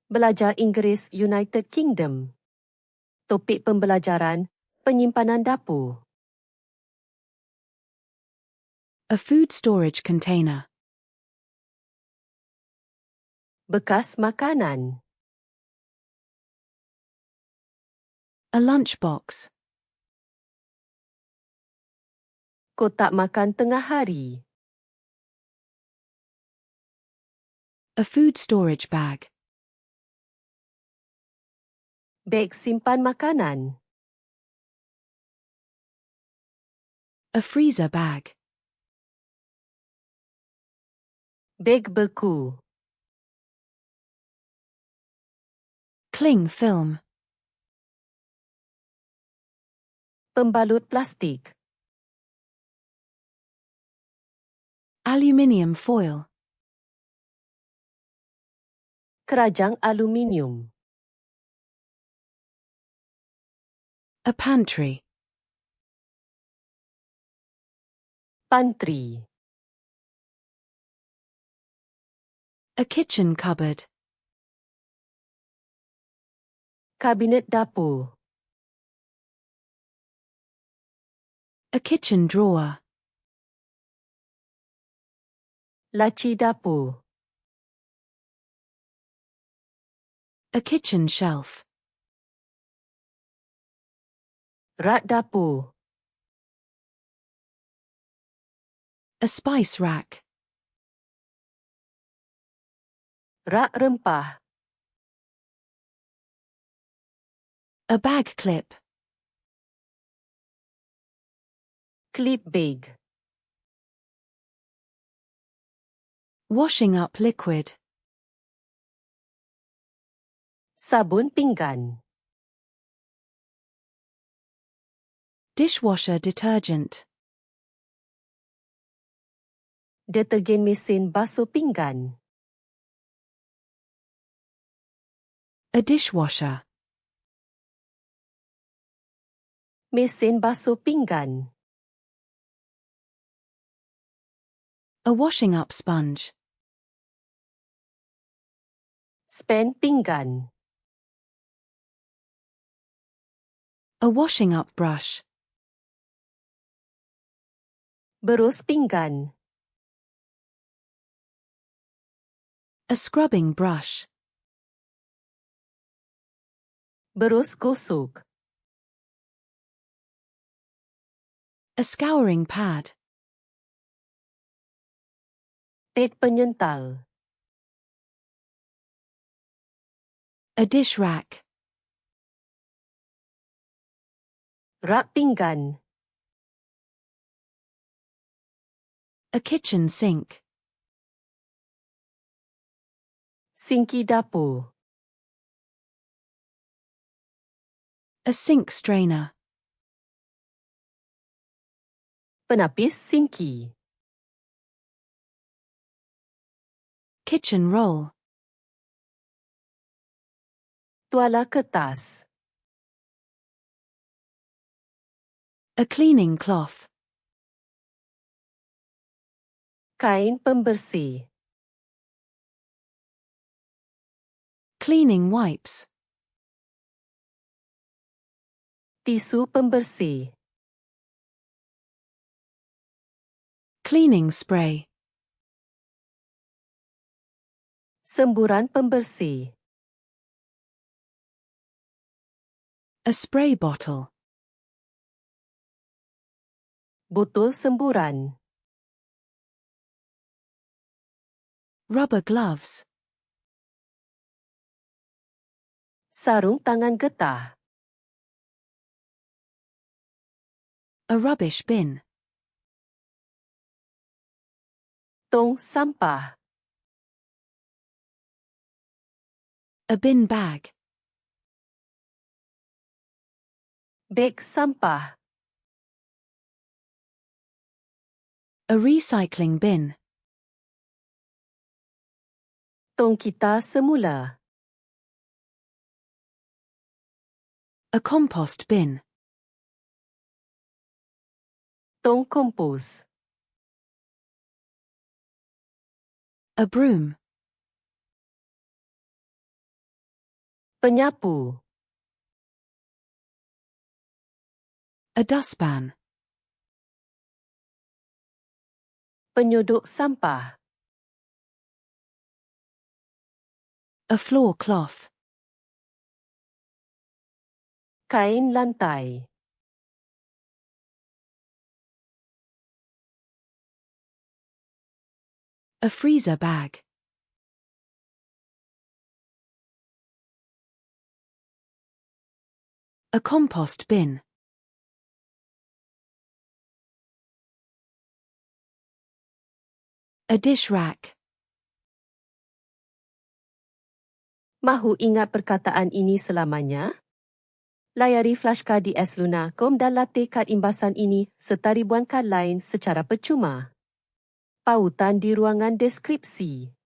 Belajar Inggeris United Kingdom. Topik pembelajaran, penyimpanan dapur. A food storage container. Bekas makanan. A lunchbox. Kotak makan tengah hari. A food storage bag. Beg simpan makanan. A freezer bag. Beg beku. Cling film. Pembalut plastik. Aluminium foil. Kerajang aluminium. A pantry. Pantry. A kitchen cupboard. Kabinet dapur. A kitchen drawer. Laci dapur. A kitchen shelf. Rak dapur. A spice rack. Rak rempah. A bag clip. Klip beg. Washing up liquid. Sabun pinggan. Dishwasher detergent. Detergen mesin basuh pinggan. A dishwasher. Mesin basuh pinggan. A washing up sponge. Spen pinggan. A washing up brush. Berus pinggan. A scrubbing brush. Berus gosok. A scouring pad. Ped penyental. A dish rack. Rak pinggan. A kitchen sink. Sinki dapur. A sink strainer. Penapis sinki. Kitchen roll. Tuala kertas. A cleaning cloth. Kain pembersih. Cleaning wipes. Tisu pembersih. Cleaning spray. Semburan pembersih. A spray bottle. Botol semburan. Rubber gloves. Sarung tangan getah. A rubbish bin. Tong sampah. A bin bag. Beg sampah. A recycling bin. Tong kita semula. A compost bin. Tong kompos. A broom. Penyapu. A dustpan. Penyodok sampah. A floor cloth. Kain lantai. A freezer bag. A compost bin. A dish rack. Mahu ingat perkataan ini selamanya? Layari flashcard di sluna.com dan latih kad imbasan ini serta ribuan kad lain secara percuma. Pautan di ruangan deskripsi.